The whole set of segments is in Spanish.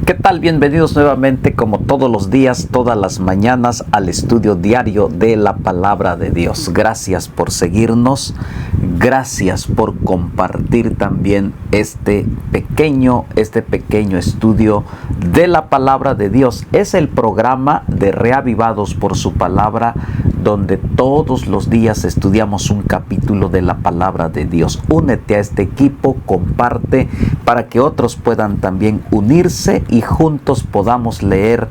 ¿Qué tal? Bienvenidos nuevamente, como todos los días, todas las mañanas, al estudio diario de la Palabra de Dios. Gracias por seguirnos, gracias por compartir también este pequeño estudio de la Palabra de Dios. Es el programa de Reavivados por su Palabra, donde todos los días estudiamos un capítulo de la Palabra de Dios. Únete a este equipo, comparte para que otros puedan también unirse y juntos podamos leer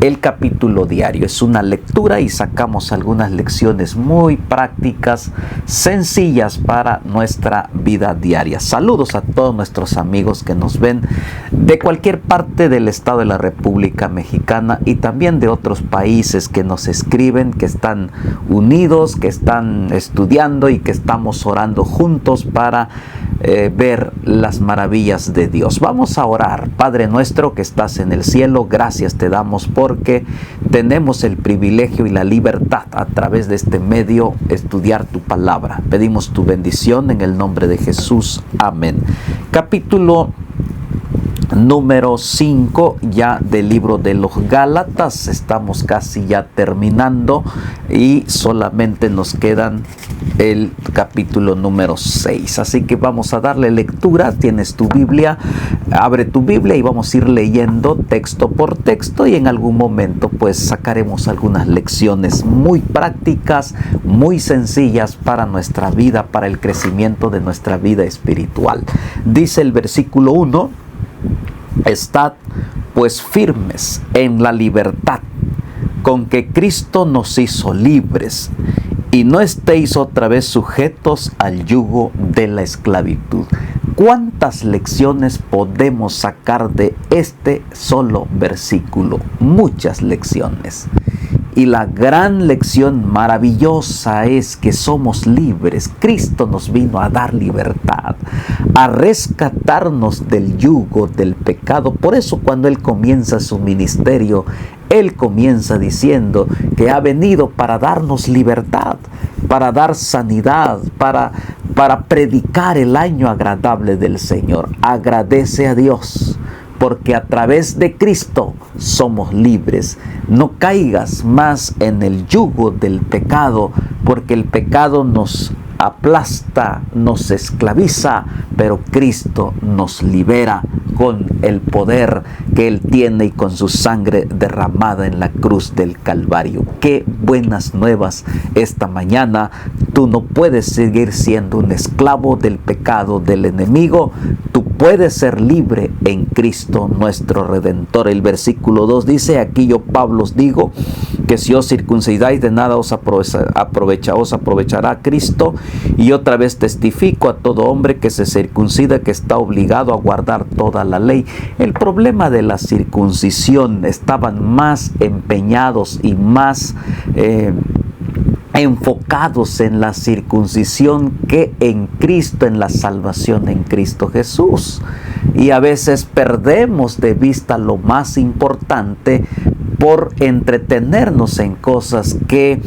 el capítulo diario. Es una lectura y sacamos algunas lecciones muy prácticas, sencillas para nuestra vida diaria. Saludos a todos nuestros amigos que nos ven de cualquier parte del estado de la República Mexicana y también de otros países que nos escriben, que están unidos, que están estudiando y que estamos orando juntos para ver las maravillas de Dios. Vamos a orar. Padre nuestro que estás en el cielo, gracias te damos porque tenemos el privilegio y la libertad a través de este medio estudiar tu palabra. Pedimos tu bendición en el nombre de Jesús. Amén. Capítulo número 5 ya del libro de los Gálatas. Estamos casi ya terminando y solamente nos quedan el capítulo número 6. Así que vamos a darle lectura. Tienes tu Biblia, abre tu Biblia y vamos a ir leyendo texto por texto y en algún momento pues sacaremos algunas lecciones muy prácticas, muy sencillas para nuestra vida, para el crecimiento de nuestra vida espiritual. Dice el versículo 1: Estad pues firmes en la libertad con que Cristo nos hizo libres, y no estéis otra vez sujetos al yugo de la esclavitud. ¿Cuántas lecciones podemos sacar de este solo versículo? Muchas lecciones. Y la gran lección maravillosa es que somos libres. Cristo nos vino a dar libertad, a rescatarnos del yugo del pecado. Por eso cuando Él comienza su ministerio, Él comienza diciendo que ha venido para darnos libertad, para dar sanidad, para predicar el año agradable del Señor. Agradece a Dios, porque a través de Cristo somos libres. No caigas más en el yugo del pecado, porque el pecado nos aplasta, nos esclaviza, pero Cristo nos libera con el poder que Él tiene y con su sangre derramada en la cruz del Calvario. ¡Qué buenas nuevas esta mañana! Tú no puedes seguir siendo un esclavo del pecado, del enemigo. Tú puedes ser libre en Cristo nuestro Redentor. El versículo 2 dice: Aquí yo, Pablo, os digo que si os circuncidáis, de nada os aprovechará Cristo. Y otra vez testifico a todo hombre que se circuncida que está obligado a guardar toda la ley. El problema de la circuncisión, estaban más empeñados y más enfocados en la circuncisión que en Cristo, en la salvación en Cristo Jesús. Y a veces perdemos de vista lo más importante por entretenernos en cosas que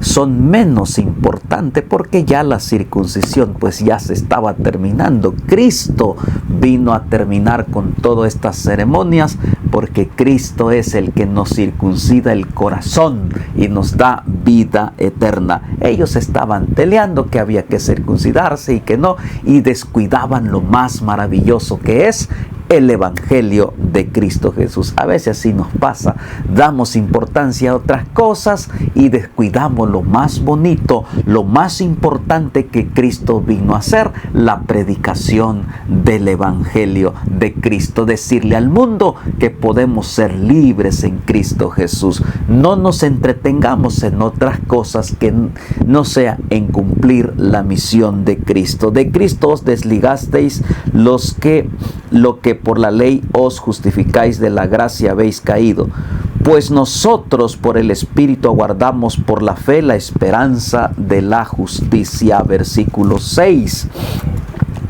son menos importantes, porque ya la circuncisión pues ya se estaba terminando. Cristo vino a terminar con todas estas ceremonias, porque Cristo es el que nos circuncida el corazón y nos da vida eterna. Ellos estaban peleando que había que circuncidarse y que no, y descuidaban lo más maravilloso que es el Evangelio de Cristo Jesús. A veces así nos pasa, damos importancia a otras cosas y descuidamos lo más bonito, lo más importante que Cristo vino a hacer, la predicación del Evangelio de Cristo. Decirle al mundo que podemos ser libres en Cristo Jesús. No nos entretengamos en otras cosas que no sea en cumplir la misión de Cristo. De Cristo os desligasteis lo que por la ley os justificáis, de la gracia habéis caído. Pues nosotros por el Espíritu aguardamos por la fe la esperanza de la justicia. Versículo 6.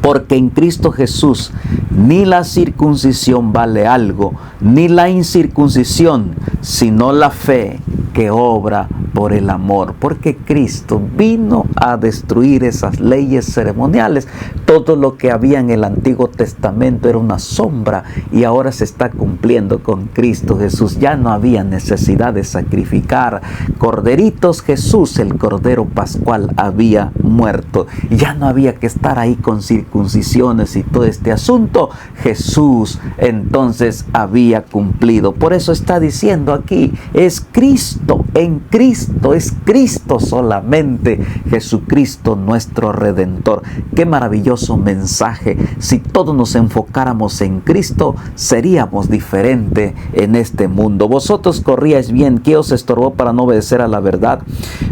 Porque en Cristo Jesús ni la circuncisión vale algo, ni la incircuncisión, sino la fe que obra por el amor, porque Cristo vino a destruir esas leyes ceremoniales. Todo lo que había en el Antiguo Testamento era una sombra y ahora se está cumpliendo con Cristo Jesús. Ya no había necesidad de sacrificar corderitos. Jesús, el Cordero Pascual, había muerto. Ya no había que estar ahí con circuncisiones y todo este asunto. Jesús entonces había cumplido. Por eso está diciendo aquí, es Cristo, en Cristo, es Cristo solamente, Jesucristo nuestro Redentor. Qué maravilloso mensaje. Si todos nos enfocáramos en Cristo, seríamos diferentes en este mundo. Vosotros corríais bien, ¿qué os estorbó para no obedecer a la verdad?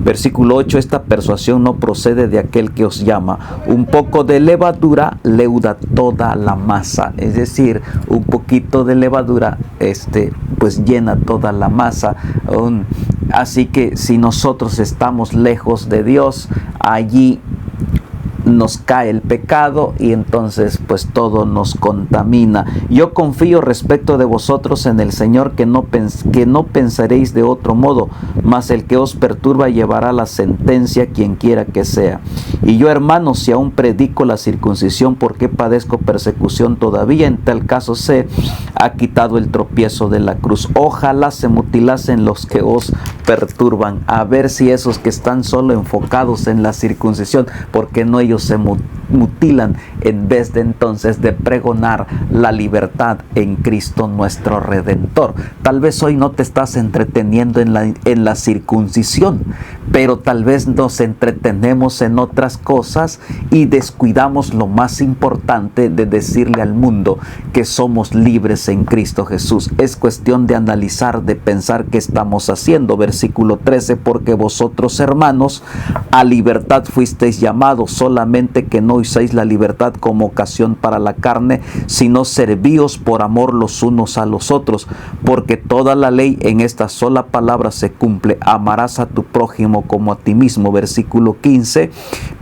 Versículo 8, esta persuasión no procede de aquel que os llama. Un poco de levadura leuda toda la masa. Es decir, un poquito de levadura pues llena toda la masa. Así que si nosotros estamos lejos de Dios, allí nos cae el pecado y entonces pues todo nos contamina. Yo confío respecto de vosotros en el Señor que no pensaréis de otro modo, mas el que os perturba llevará la sentencia, quien quiera que sea. Y yo, hermanos, si aún predico la circuncisión, ¿por qué padezco persecución todavía? En tal caso se ha quitado el tropiezo de la cruz. Ojalá se mutilasen los que os perturban. A ver si esos que están solo enfocados en la circuncisión, porque no ellos se mutilan en vez de entonces de pregonar la libertad en Cristo nuestro Redentor. Tal vez hoy no te estás entreteniendo en la circuncisión, pero tal vez nos entretenemos en otras cosas y descuidamos lo más importante de decirle al mundo que somos libres en Cristo Jesús. Es cuestión de analizar, de pensar qué estamos haciendo. Versículo 13, porque vosotros, hermanos, a libertad fuisteis llamados, solamente que no uséis la libertad como ocasión para la carne, sino servíos por amor los unos a los otros, porque toda la ley en esta sola palabra se cumple: amarás a tu prójimo como a ti mismo. Versículo 15,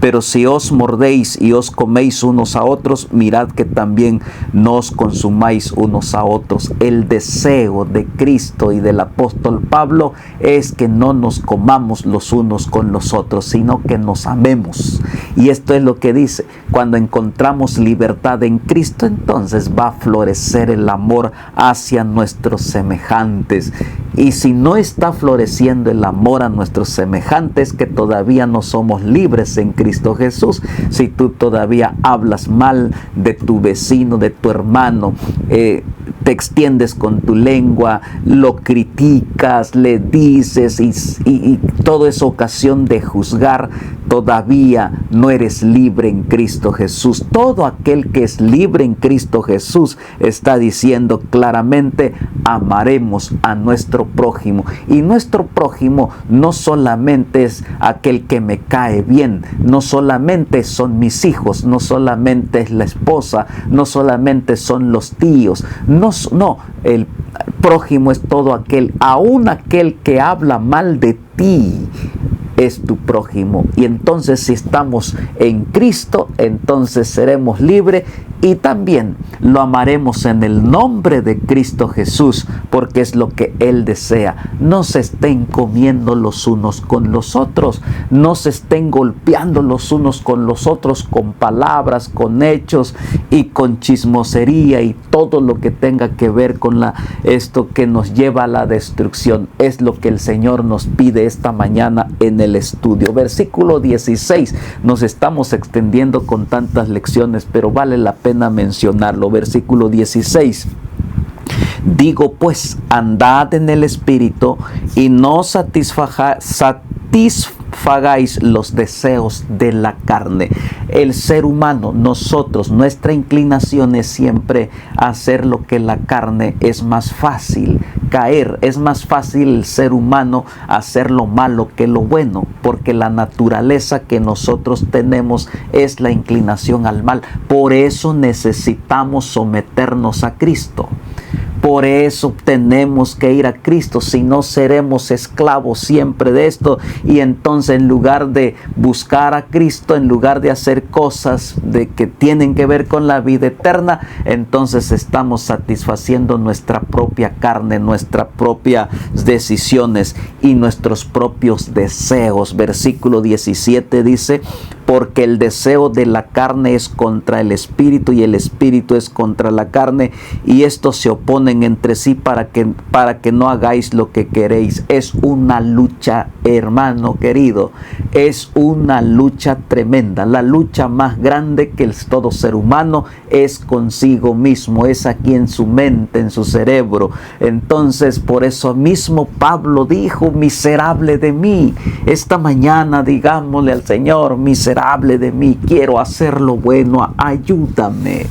pero si os mordéis y os coméis unos a otros, mirad que también no os consumáis unos a otros. El deseo de Cristo y del apóstol Pablo es que no nos comamos los unos con los otros, sino que nos amemos. Y esto es lo que dice: cuando encontramos libertad en Cristo, entonces va a florecer el amor hacia nuestros semejantes. Y si no está floreciendo el amor a nuestros semejantes, que todavía no somos libres en Cristo Jesús. Si tú todavía hablas mal de tu vecino, de tu hermano, te extiendes con tu lengua, lo criticas, le dices y todo es ocasión de juzgar, todavía no eres libre en Cristo Jesús. Todo aquel que es libre en Cristo Jesús está diciendo claramente: amaremos a nuestro prójimo. Y nuestro prójimo no solamente es aquel que me cae bien, no solamente son mis hijos, no solamente es la esposa, no solamente son los tíos, no, el prójimo es todo aquel, aún aquel que habla mal de ti es tu prójimo. Y entonces, si estamos en Cristo, entonces seremos libres y también lo amaremos en el nombre de Cristo Jesús, porque es lo que Él desea. No se estén comiendo los unos con los otros, no se estén golpeando los unos con los otros con palabras, con hechos y con chismosería y todo lo que tenga que ver con esto que nos lleva a la destrucción. Es lo que el Señor nos pide esta mañana en el estudio. Versículo 16. Nos estamos extendiendo con tantas lecciones, pero vale la pena mencionarlo. Versículo 16. Digo pues, andad en el Espíritu y no satisfagáis los deseos de la carne. El ser humano, nosotros, nuestra inclinación es siempre hacer lo que la carne es más fácil caer. Es más fácil el ser humano hacer lo malo que lo bueno, porque la naturaleza que nosotros tenemos es la inclinación al mal. Por eso necesitamos someternos a Cristo. Por eso tenemos que ir a Cristo, si no seremos esclavos siempre de esto. Y entonces, en lugar de buscar a Cristo, en lugar de hacer cosas que tienen que ver con la vida eterna, entonces estamos satisfaciendo nuestra propia carne, nuestras propias decisiones y nuestros propios deseos. Versículo 17 dice: porque el deseo de la carne es contra el espíritu y el espíritu es contra la carne, y estos se oponen entre sí para que no hagáis lo que queréis. Es una lucha, hermano querido, es una lucha tremenda. La lucha más grande que todo ser humano es consigo mismo, es aquí en su mente, en su cerebro. Entonces, por eso mismo Pablo dijo: miserable de mí. Esta mañana digámosle al Señor: miserable de mí, quiero hacer lo bueno, ayúdame.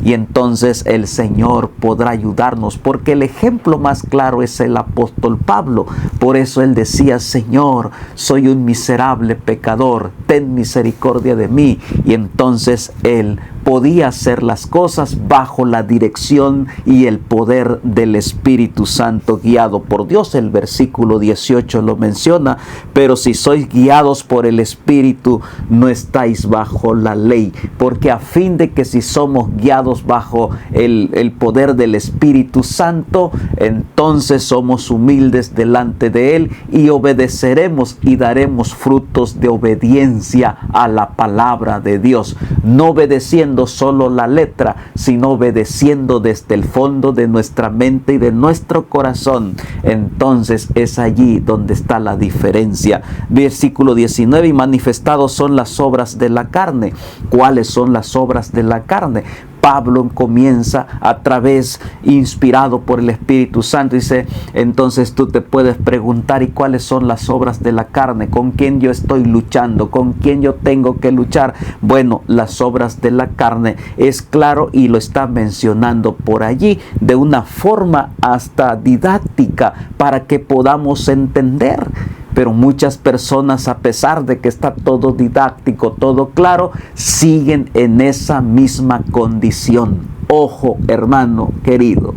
Y entonces el Señor podrá ayudarnos, porque el ejemplo más claro es el apóstol Pablo. Por eso él decía: Señor, soy un miserable pecador, ten misericordia de mí. Y entonces él podía hacer las cosas bajo la dirección y el poder del Espíritu Santo, guiado por Dios. El versículo 18 lo menciona: pero si sois guiados por el Espíritu, no estáis bajo la ley. Porque a fin de que si somos guiados bajo el poder del Espíritu Santo, entonces somos humildes delante de Él y obedeceremos y daremos frutos de obediencia a la palabra de Dios, no obedeciendo solo la letra, sino obedeciendo desde el fondo de nuestra mente y de nuestro corazón. Entonces es allí donde está la diferencia. Versículo 19: y manifestados son las obras de la carne. ¿Cuáles son las obras de la carne? Pablo comienza a través, inspirado por el Espíritu Santo, dice: entonces tú te puedes preguntar: ¿y cuáles son las obras de la carne? ¿Con quién yo estoy luchando? ¿Con quién yo tengo que luchar? Bueno, las obras de la carne es claro, y lo está mencionando por allí de una forma hasta didáctica para que podamos entender. Pero muchas personas, a pesar de que está todo didáctico, todo claro, siguen en esa misma condición. Ojo, hermano querido.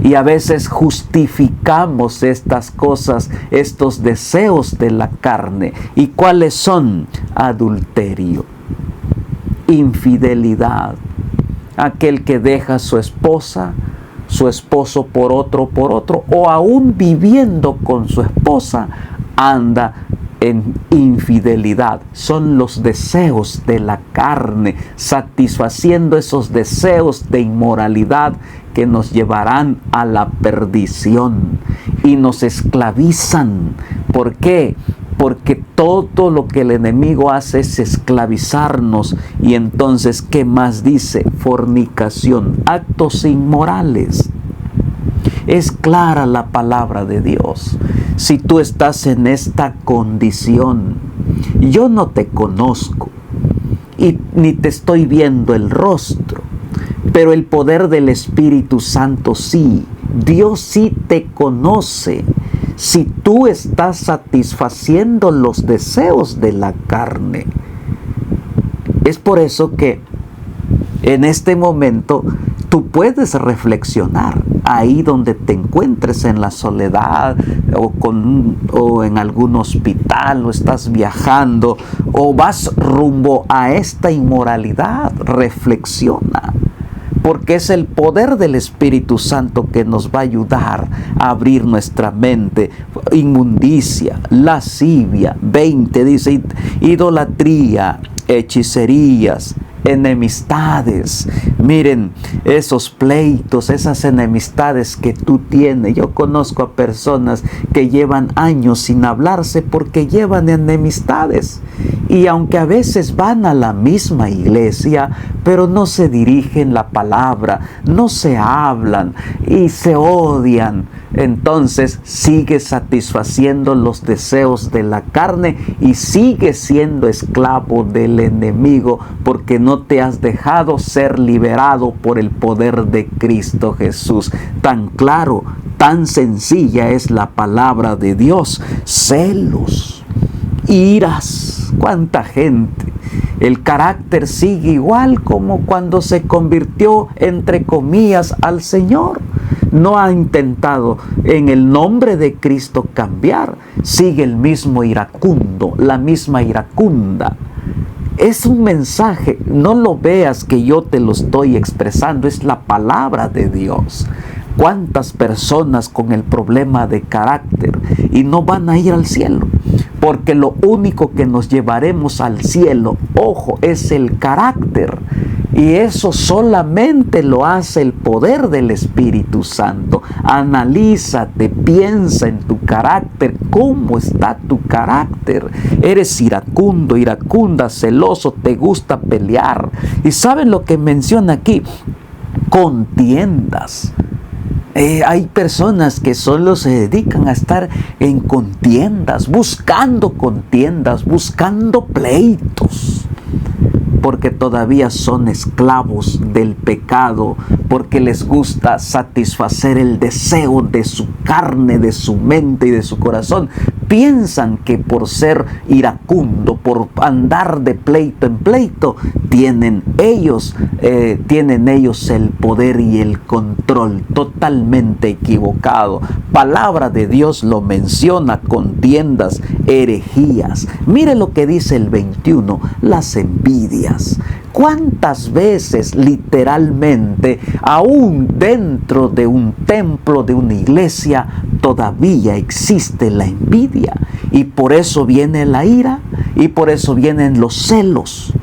Y a veces justificamos estas cosas, estos deseos de la carne. ¿Y cuáles son? Adulterio, infidelidad, aquel que deja a su esposa, su esposo por otro, o aún viviendo con su esposa, anda en infidelidad. Son los deseos de la carne, satisfaciendo esos deseos de inmoralidad que nos llevarán a la perdición y nos esclavizan. ¿Por qué? Porque todo lo que el enemigo hace es esclavizarnos. Y entonces, ¿qué más dice? Fornicación, actos inmorales. Es clara la palabra de Dios. Si tú estás en esta condición, yo no te conozco y ni te estoy viendo el rostro, pero el poder del Espíritu Santo sí. Dios sí te conoce. Si tú estás satisfaciendo los deseos de la carne. Es por eso que en este momento tú puedes reflexionar ahí donde te encuentres, en la soledad o en algún hospital, o estás viajando o vas rumbo a esta inmoralidad. Reflexiona, porque es el poder del Espíritu Santo que nos va a ayudar a abrir nuestra mente. Inmundicia, lascivia, 20 dice, idolatría, hechicerías, enemistades. Miren, esos pleitos, esas enemistades que tú tienes. Yo conozco a personas que llevan años sin hablarse porque llevan enemistades. Y aunque a veces van a la misma iglesia, pero no se dirigen la palabra, no se hablan y se odian. Entonces sigue satisfaciendo los deseos de la carne y sigue siendo esclavo del enemigo, porque no te has dejado ser liberado por el poder de Cristo Jesús. Tan claro, tan sencilla es la palabra de Dios. Celos, iras, cuánta gente. El carácter sigue igual como cuando se convirtió, entre comillas, al Señor. no ha intentado en el nombre de Cristo cambiar. Sigue el mismo iracundo, la misma iracunda. Es un mensaje, no lo veas que yo te lo estoy expresando, es la palabra de Dios. ¿Cuántas personas con el problema de carácter y no van a ir al cielo? Porque lo único que nos llevaremos al cielo, ojo, es el carácter. Y eso solamente lo hace el poder del Espíritu Santo. Analízate, piensa en tu carácter. ¿Cómo está tu carácter? ¿Eres iracundo, iracunda, celoso? ¿Te gusta pelear? ¿Y saben lo que menciona aquí? Contiendas. Hay personas que solo se dedican a estar en contiendas, buscando pleitos, porque todavía son esclavos del pecado, porque les gusta satisfacer el deseo de su carne, de su mente y de su corazón. Piensan que por ser iracundo, por andar de pleito en pleito, tienen ellos el poder y el control. Totalmente equivocado. Palabra de Dios lo menciona: contiendas, herejías. Mire lo que dice el 21, las envidias. ¿Cuántas veces literalmente, aún dentro de un templo, de una iglesia, todavía existe la envidia? Y por eso viene la ira, y por eso vienen los celos.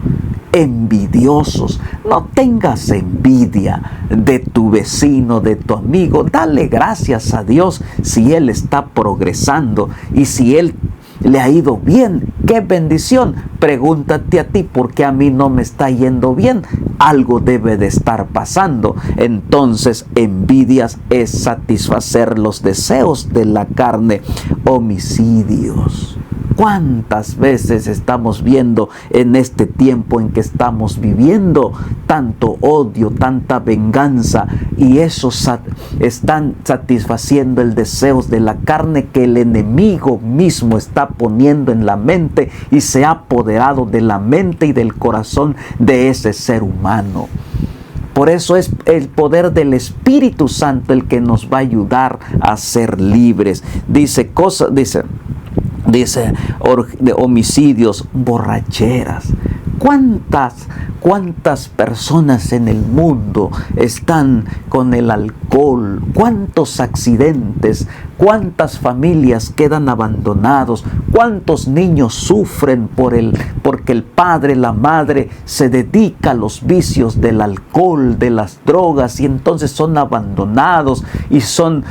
Envidiosos. No tengas envidia de tu vecino, de tu amigo. Dale gracias a Dios si él está progresando y si él le ha ido bien. ¡Qué bendición! Pregúntate a ti: ¿por qué a mí no me está yendo bien? Algo debe de estar pasando. Entonces, envidias es satisfacer los deseos de la carne. Homicidios. ¿Cuántas veces estamos viendo en este tiempo en que estamos viviendo tanto odio, tanta venganza, y esos están satisfaciendo el deseo de la carne que el enemigo mismo está poniendo en la mente y se ha apoderado de la mente y del corazón de ese ser humano? Por eso es el poder del Espíritu Santo el que nos va a ayudar a ser libres. Dice de homicidios, borracheras. ¿Cuántas personas en el mundo están con el alcohol? ¿Cuántos accidentes? ¿Cuántas familias quedan abandonados? ¿Cuántos niños sufren porque el padre, la madre se dedica a los vicios del alcohol, de las drogas, y entonces son abandonados y son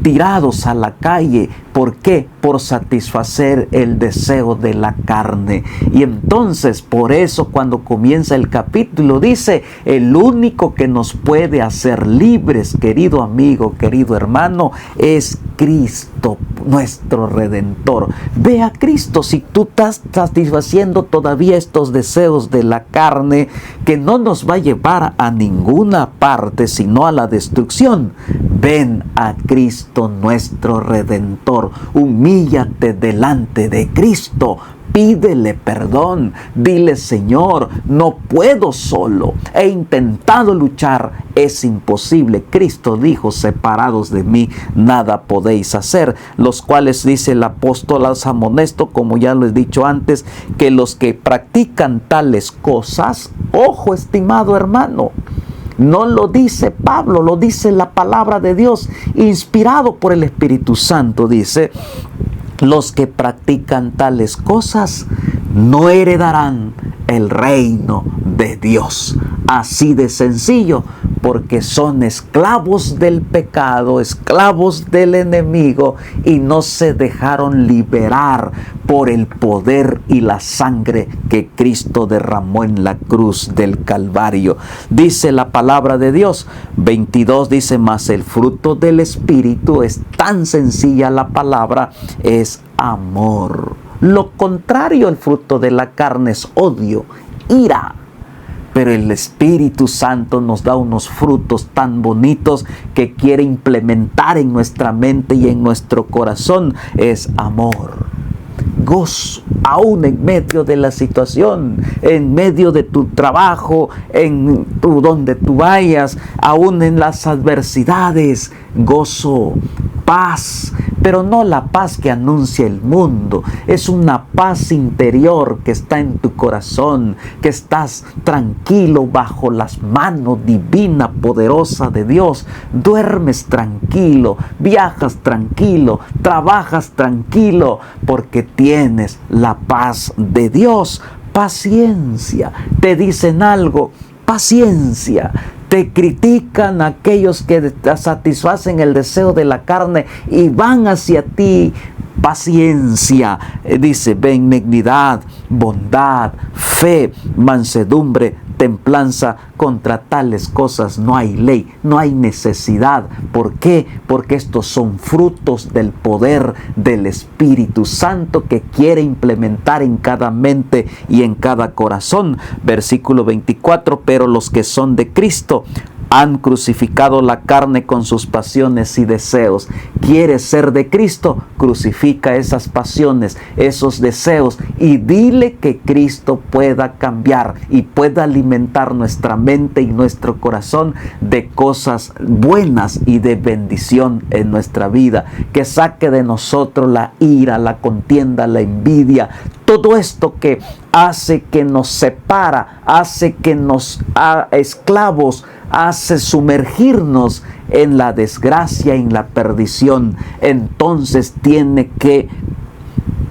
tirados a la calle? ¿Por qué? Por satisfacer el deseo de la carne. Y entonces, por eso, cuando comienza el capítulo, dice: el único que nos puede hacer libres, querido amigo, querido hermano, es Cristo, nuestro Redentor. Ve a Cristo. Si tú estás satisfaciendo todavía estos deseos de la carne, que no nos va a llevar a ninguna parte, sino a la destrucción, ven a Cristo, nuestro Redentor. Humíllate delante de Cristo. Pídele perdón, dile: Señor, no puedo solo, he intentado luchar, es imposible. Cristo dijo: separados de mí, nada podéis hacer. Los cuales, dice el apóstol, los amonesto, como ya lo he dicho antes, que los que practican tales cosas, ojo, estimado hermano, no lo dice Pablo, lo dice la palabra de Dios, inspirado por el Espíritu Santo. Dice: los que practican tales cosas no heredarán el reino de Dios. Así de sencillo, porque son esclavos del pecado, esclavos del enemigo, y no se dejaron liberar por el poder y la sangre que Cristo derramó en la cruz del Calvario. Dice la palabra de Dios, 22, dice: mas el fruto del Espíritu, es tan sencilla la palabra, es amor. Lo contrario al fruto de la carne es odio, ira. Pero el Espíritu Santo nos da unos frutos tan bonitos que quiere implementar en nuestra mente y en nuestro corazón. Es amor. gozo, aún en medio de la situación, en medio de tu trabajo, donde tú vayas, aún en las adversidades, gozo, paz, pero no la paz que anuncia el mundo. Es una paz interior que está en tu corazón, que estás tranquilo bajo las manos divina, poderosa de Dios. Duermes tranquilo, viajas tranquilo, trabajas tranquilo, porque tienes la paz de Dios. Paciencia. Te dicen algo, paciencia. Te critican aquellos que satisfacen el deseo de la carne y van hacia ti. Paciencia, dice, benignidad, bondad, fe, mansedumbre, templanza. Contra tales cosas no hay ley, no hay necesidad. ¿Por qué? Porque estos son frutos del poder del Espíritu Santo que quiere implementar en cada mente y en cada corazón. Versículo 24, pero los que son de Cristo han crucificado la carne con sus pasiones y deseos. ¿Quieres ser de Cristo? Crucifica esas pasiones, esos deseos, y dile que Cristo pueda cambiar y pueda alimentar nuestra mente y nuestro corazón de cosas buenas y de bendición en nuestra vida. Que saque de nosotros la ira, la contienda, la envidia, todo esto que hace que nos separa, hace que nos haga esclavos, hace sumergirnos en la desgracia, en la perdición. Entonces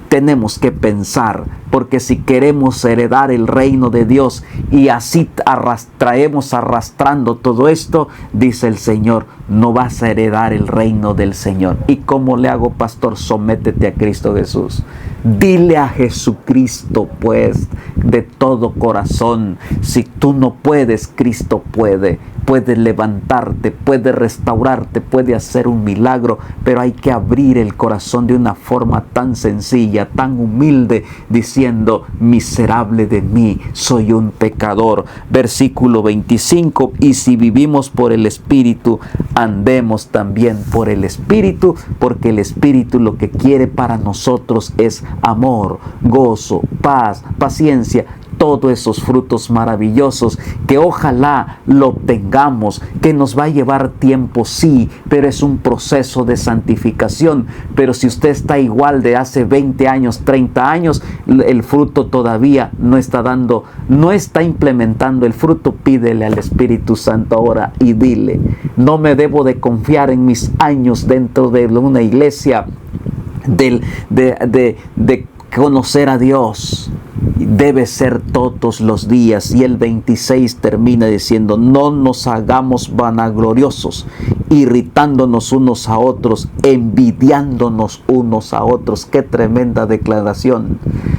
tenemos que pensar, porque si queremos heredar el reino de Dios y así traemos arrastrando todo esto, dice el Señor, no vas a heredar el reino del Señor. ¿Y cómo le hago, pastor? Sométete a Cristo Jesús. Dile a Jesucristo, pues, de todo corazón. Si tú no puedes, Cristo puede. Puede levantarte, puede restaurarte, puede hacer un milagro, pero hay que abrir el corazón de una forma tan sencilla, tan humilde, diciendo, miserable de mí, soy un pecador. Versículo 25, y si vivimos por el Espíritu, andemos también por el Espíritu, porque el Espíritu lo que quiere para nosotros es amor, gozo, paz, paciencia, todos esos frutos maravillosos que ojalá lo obtengamos, que nos va a llevar tiempo, sí, pero es un proceso de santificación. Pero si usted está igual de hace 20 años, 30 años, el fruto todavía no está dando, no está implementando el fruto, pídele al Espíritu Santo ahora y dile, no me debo de confiar en mis años dentro de una iglesia, de conocer a Dios. Debe ser todos los días. Y el 26 termina diciendo, no nos hagamos vanagloriosos, irritándonos unos a otros, envidiándonos unos a otros. Qué tremenda declaración.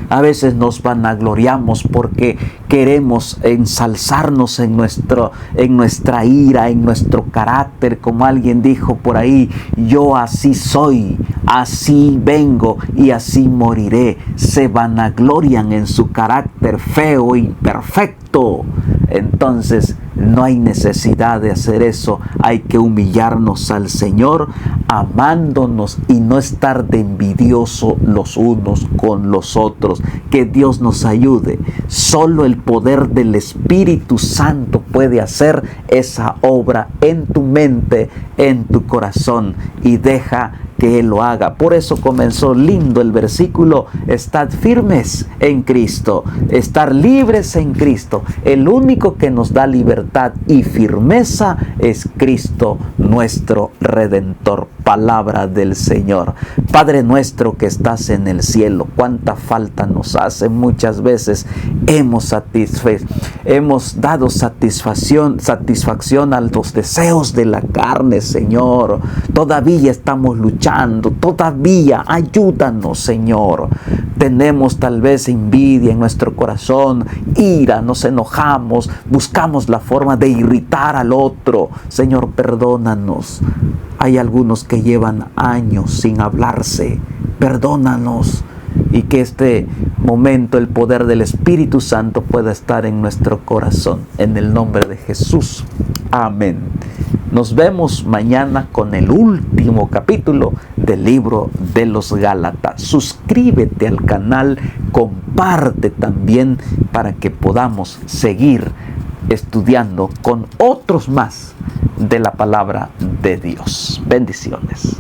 A veces nos vanagloriamos porque queremos ensalzarnos en nuestra ira, en nuestro carácter. Como alguien dijo por ahí, yo así soy, así vengo y así moriré. Se vanaglorian en su carácter feo y perfecto. Entonces no hay necesidad de hacer eso. Hay que humillarnos al Señor, amándonos y no estar de envidioso los unos con los otros. Que Dios nos ayude. Solo el poder del Espíritu Santo puede hacer esa obra en tu mente, en tu corazón, y deja que Él lo haga. Por eso comenzó lindo el versículo, estad firmes en Cristo, estar libres en Cristo. El único que nos da libertad y firmeza es Cristo nuestro Redentor. Palabra del Señor. Padre nuestro que estás en el cielo, cuánta falta nos hace. Muchas veces hemos dado satisfacción a los deseos de la carne, Señor. Todavía estamos luchando, todavía ayúdanos, Señor. Tenemos tal vez envidia en nuestro corazón, ira, nos enojamos, buscamos la forma de irritar al otro. Señor, perdónanos. Hay algunos que llevan años sin hablarse. Perdónanos. Y que este momento el poder del Espíritu Santo pueda estar en nuestro corazón. En el nombre de Jesús. Amén Nos vemos mañana con el último capítulo del libro de los Gálatas. Suscríbete al canal, comparte también para que podamos seguir estudiando con otros más de la palabra de Dios. Bendiciones.